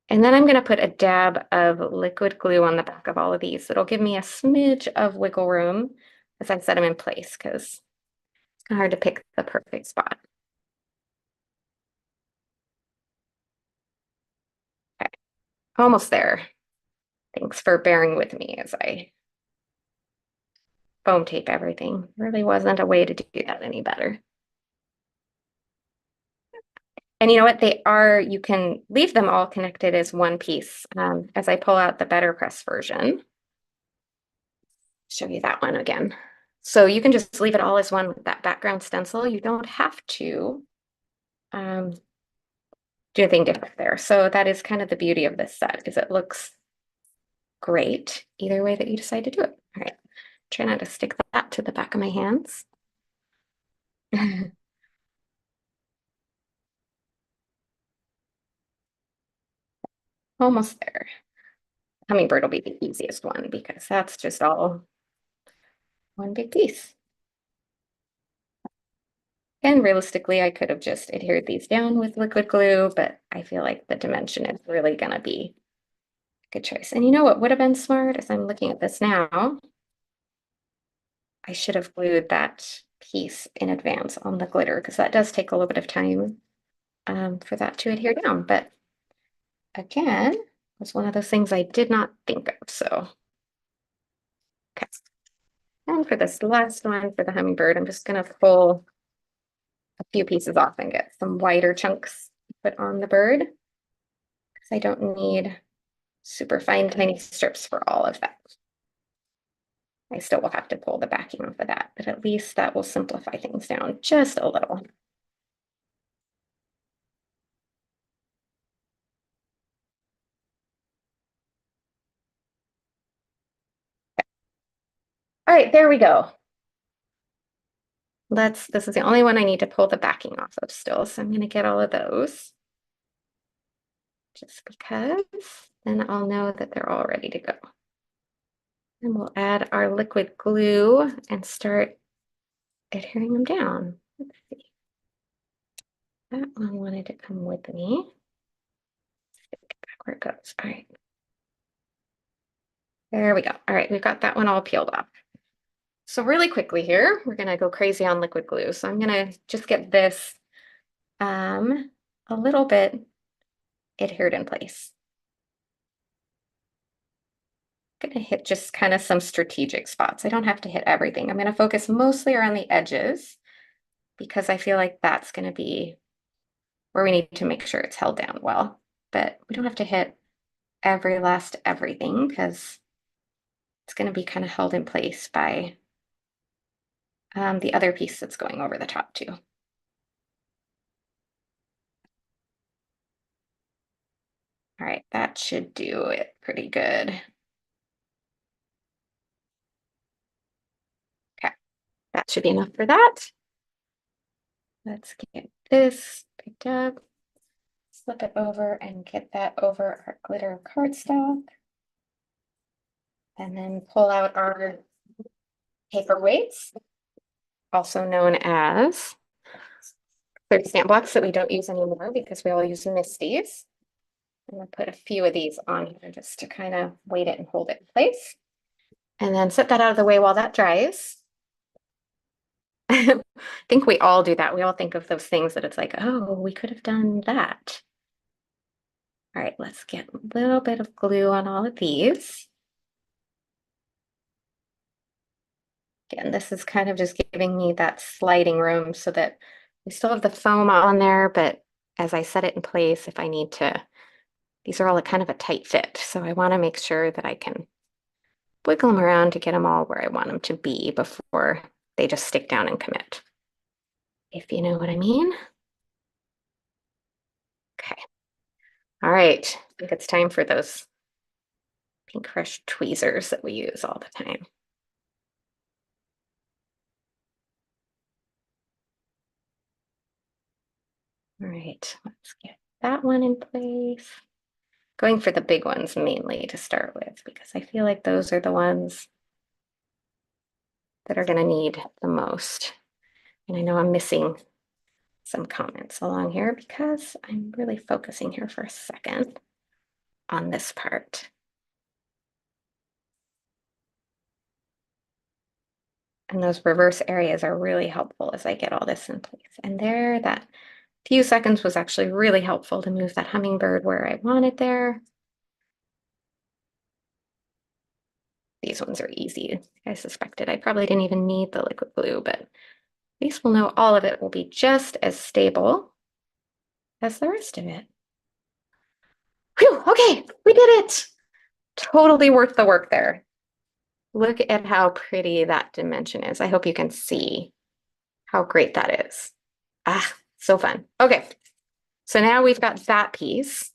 And then I'm going to put a dab of liquid glue on the back of all of these. It'll give me a smidge of wiggle room as I set them in place because it's kind of hard to pick the perfect spot. Okay, almost there. Thanks for bearing with me as I foam tape everything. Really wasn't a way to do that any better. And you know what? You can leave them all connected as one piece. As I pull out the BetterPress version, show you that one again. So you can just leave it all as one with that background stencil. You don't have to do anything different there. So that is kind of the beauty of this set, is it looks great either way that you decide to do it. All right, try not to stick that to the back of my hands. Almost there. Hummingbird will be the easiest one because that's just all one big piece. And realistically, I could have just adhered these down with liquid glue, but I feel like the dimension is really gonna be a good choice. And you know what would have been smart, as I'm looking at this now, I should have glued that piece in advance on the glitter because that does take a little bit of time for that to adhere down. But again, it's one of those things I did not think of. So, okay. And for this last one for the hummingbird, I'm just gonna pull a few pieces off and get some wider chunks to put on the bird because I don't need super fine, tiny strips for all of that. I still will have to pull the backing off of that, but at least that will simplify things down just a little. All right, there we go. This is the only one I need to pull the backing off of still, so I'm going to get all of those. Just because then I'll know that they're all ready to go. And we'll add our liquid glue and start adhering them down. Let's see. That one wanted to come with me. Get back where it goes. All right. There we go. All right, we've got that one all peeled off. So really quickly here, we're gonna go crazy on liquid glue. So I'm gonna just get this a little bit adhered in place. I'm gonna hit just kind of some strategic spots. I don't have to hit everything. I'm gonna focus mostly around the edges because I feel like that's gonna be where we need to make sure it's held down well. But we don't have to hit every last everything because it's gonna be kind of held in place by the other piece that's going over the top too. All right, that should do it pretty good. Okay, that should be enough for that. Let's get this picked up, flip it over and get that over our glitter cardstock. And then pull out our paperweights, also known as clear stamp blocks that we don't use anymore because we all use Misties. I'm gonna put a few of these on here just to kind of weight it and hold it in place. And then set that out of the way while that dries. I think we all do that. We all think of those things that it's like, oh, we could have done that. All right, let's get a little bit of glue on all of these. Again, this is kind of just giving me that sliding room so that we still have the foam on there, but as I set it in place, if I need to, these are all a kind of a tight fit. So I want to make sure that I can wiggle them around to get them all where I want them to be before they just stick down and commit. If you know what I mean. Okay. All right. I think it's time for those Pinkfresh tweezers that we use all the time. All right, let's get that one in place. Going for the big ones mainly to start with, because I feel like those are the ones that are going to need the most. And I know I'm missing some comments along here because I'm really focusing here for a second on this part. And those reverse areas are really helpful as I get all this in place. And there, that few seconds was actually really helpful to move that hummingbird where I want it there. These ones are easy. I suspected I probably didn't even need the liquid glue, but at least we'll know all of it will be just as stable as the rest of it. Whew, okay, we did it. Totally worth the work there. Look at how pretty that dimension is. I hope you can see how great that is. Ah, so fun. Okay, so now we've got that piece.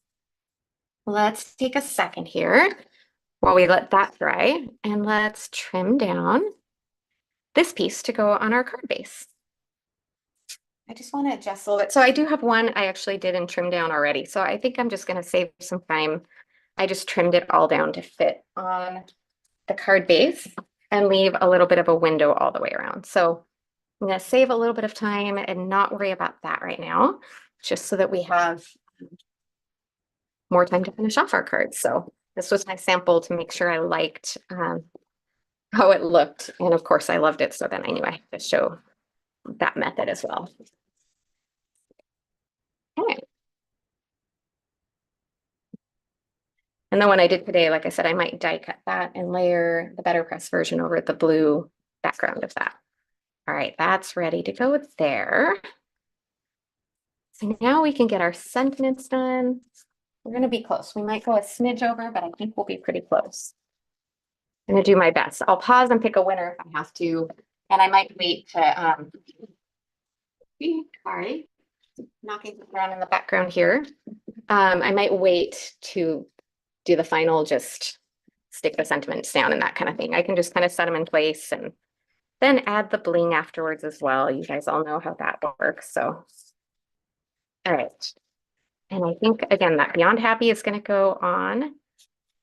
Let's take a second here while we let that dry, and let's trim down this piece to go on our card base. I just want to adjust a little bit. So I do have one I actually did and trimmed down already. So I think I'm just going to save some time. I just trimmed it all down to fit on the card base and leave a little bit of a window all the way around. So I'm going to save a little bit of time and not worry about that right now, just so that we have more time to finish off our cards. So this was my sample to make sure I liked how it looked. And of course I loved it. So then I knew I had to show that method as well. Okay. And the one I did today, like I said, I might die cut that and layer the BetterPress version over the blue background of that. All right, that's ready to go there. So now we can get our sentiments done. We're going to be close. We might go a smidge over, but I think we'll be pretty close. I'm going to do my best. I'll pause and pick a winner if I have to. And I might wait to, sorry, knocking around in the background here. I might wait to do the final, just stick the sentiments down and that kind of thing. I can just kind of set them in place and then add the bling afterwards as well. You guys all know how that works. So, all right. And I think, again, that Beyond Happy is going to go on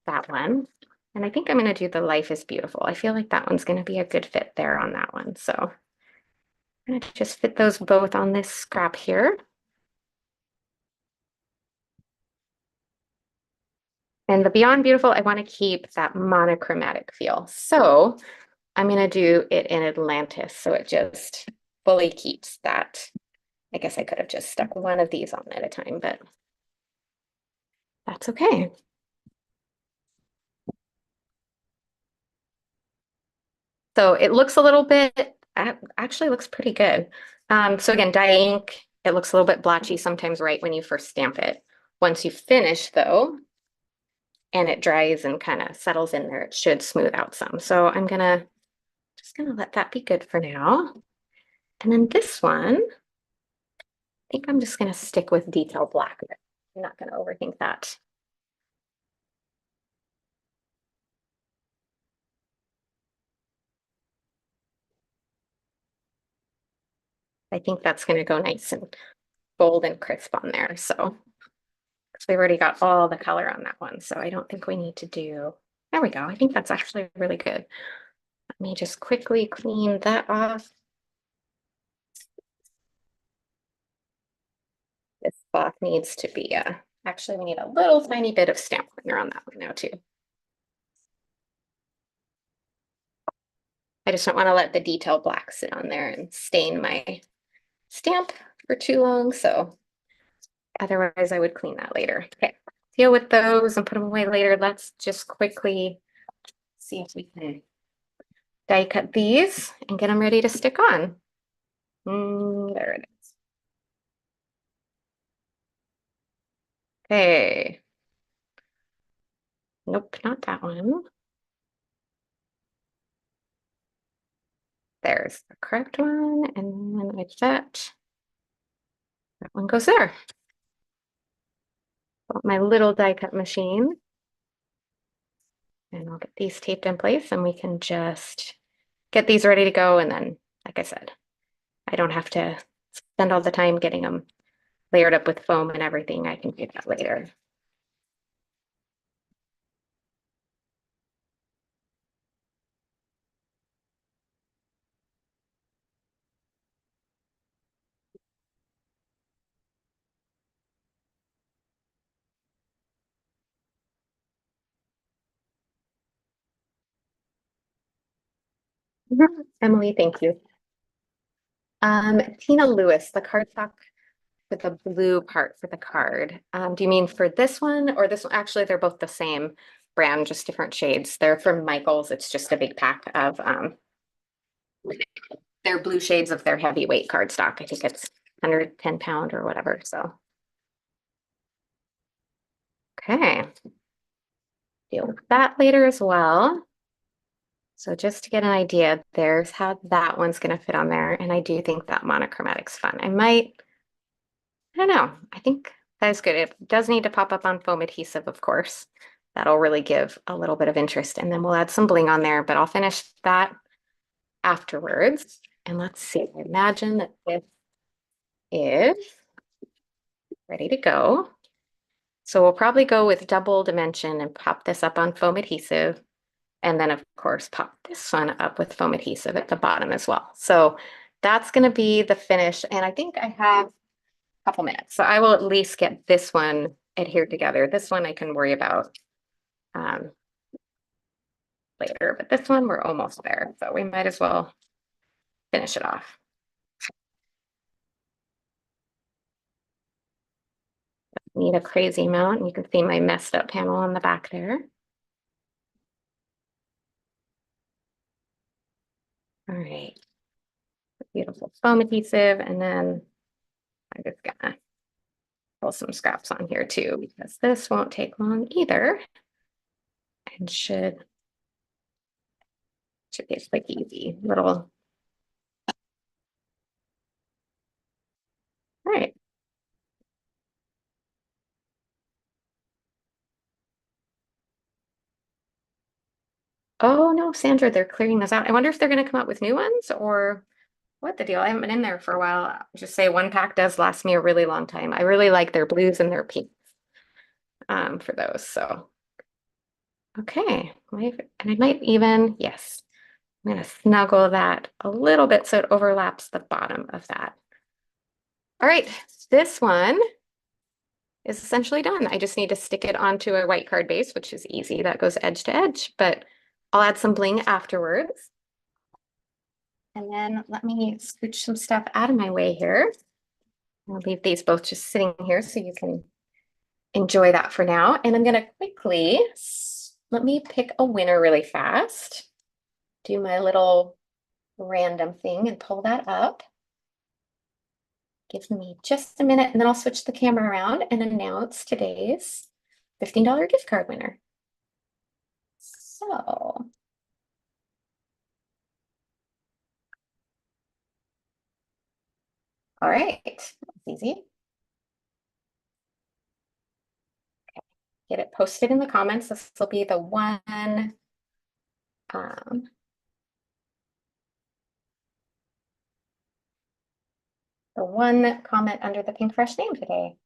that one. And I think I'm going to do the Life is Beautiful. I feel like that one's going to be a good fit there on that one. So I'm going to just fit those both on this scrap here. And the Beyond Beautiful, I want to keep that monochromatic feel. So I'm going to do it in Atlantis. So it just fully keeps that. I guess I could have just stuck one of these on at a time, but that's okay. So it looks a little bit, actually looks pretty good. So again, dye ink, it looks a little bit blotchy sometimes right when you first stamp it. Once you finish though, and it dries and kind of settles in there, it should smooth out some. So I'm just gonna let that be good for now. And then this one, I think I'm just gonna stick with detail black. I'm not gonna overthink that. I think that's gonna go nice and bold and crisp on there. So we've already got all the color on that one. So I don't think we need to do, there we go. I think that's actually really good. Let me just quickly clean that off. This cloth needs to be, actually we need a little tiny bit of stamp cleaner on that one now too. I just don't want to let the detail black sit on there and stain my stamp for too long. So otherwise I would clean that later. Okay, deal with those and put them away later. Let's just quickly see if we can die cut these and get them ready to stick on. There it is. Okay. Nope, not that one. There's the correct one, and then like that one goes there. Got my little die cut machine. And I'll get these taped in place and we can just get these ready to go. And then, like I said, I don't have to spend all the time getting them layered up with foam and everything. I can do that later. Emily, thank you. Tina Lewis, the cardstock with the blue part for the card. Do you mean for this one or this one? Actually, they're both the same brand, just different shades. They're from Michaels. It's just a big pack of their blue shades of their heavyweight cardstock. I think it's 110 pound or whatever. So, okay. Deal with that later as well. So just to get an idea, there's how that one's going to fit on there. And I do think that monochromatic's fun. I don't know. I think that is good. It does need to pop up on foam adhesive, of course. That'll really give a little bit of interest. And then we'll add some bling on there, but I'll finish that afterwards. And let's see. I imagine that this is ready to go. So we'll probably go with double dimension and pop this up on foam adhesive. And then, of course, pop this one up with foam adhesive at the bottom as well. So that's going to be the finish. And I think I have a couple minutes. So I will at least get this one adhered together. This one I can worry about um, later, but this one we're almost there. So we might as well finish it off. Need a crazy amount. You can see my messed up panel on the back there. All right. Beautiful foam adhesive. And then I'm just gonna pull some scraps on here too, because this won't take long either. And should be like easy little. All right. Oh no, Sandra, they're clearing those out. I wonder if they're gonna come out with new ones or what the deal. I haven't been in there for a while. I'll just say one pack does last me a really long time. I really like their blues and their pinks for those. So okay. And I might even, yes, I'm gonna snuggle that a little bit so it overlaps the bottom of that. All right, this one is essentially done. I just need to stick it onto a white card base, which is easy. That goes edge to edge, but I'll add some bling afterwards. And then let me scooch some stuff out of my way here. I'll leave these both just sitting here so you can enjoy that for now. And I'm gonna quickly, let me pick a winner really fast. Do my little random thing and pull that up. Give me just a minute and then I'll switch the camera around and announce today's $15 gift card winner. So, all right, that's easy. Get it posted in the comments. This will be the one um, comment under the Pinkfresh name today.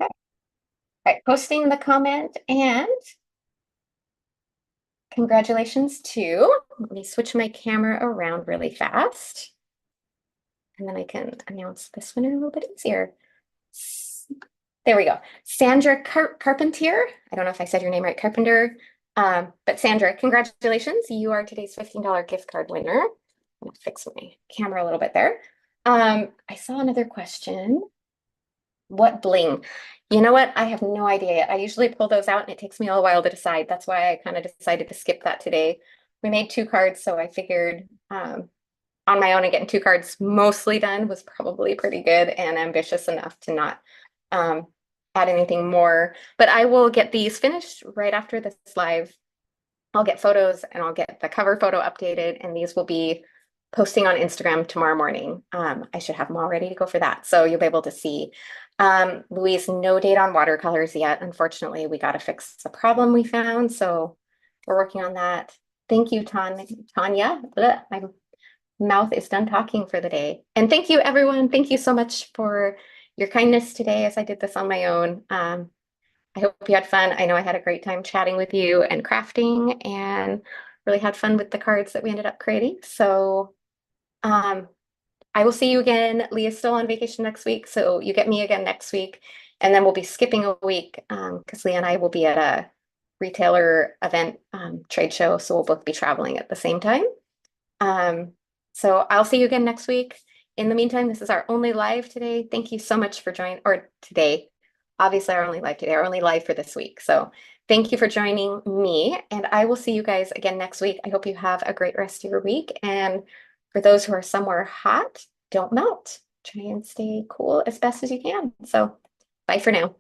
Okay. All right, posting the comment and congratulations to, let me switch my camera around really fast. And then I can announce this winner a little bit easier. There we go. Sandra Carpentier. I don't know if I said your name right, Carpenter. But Sandra, congratulations. You are today's $15 gift card winner. I'm gonna fix my camera a little bit there. I saw another question. What bling? You know what? I have no idea yet. I usually pull those out and it takes me a while to decide. That's why I kind of decided to skip that today. We made 2 cards, so I figured on my own and getting 2 cards mostly done was probably pretty good and ambitious enough to not add anything more. But I will get these finished right after this live. I'll get photos and I'll get the cover photo updated, and these will be posting on Instagram tomorrow morning. I should have them all ready to go for that. So you'll be able to see. Louise, no date on watercolors yet. Unfortunately, we got to fix the problem we found. So we're working on that. Thank you, Tanya. Blech, my mouth is done talking for the day. And thank you, everyone. Thank you so much for your kindness today as I did this on my own. I hope you had fun. I know I had a great time chatting with you and crafting and really had fun with the cards that we ended up creating. So I will see you again. Leah's still on vacation next week, so you get me again next week. And then we'll be skipping a week because Leah and I will be at a retailer event trade show. So we'll both be traveling at the same time. Um, so I'll see you again next week. In the meantime, this is our only live today. Thank you so much for joining, or today. Obviously, our only live today, our only live for this week. So thank you for joining me, and I will see you guys again next week. I hope you have a great rest of your week. And for those who are somewhere hot, don't melt. Try and stay cool as best as you can. So bye for now.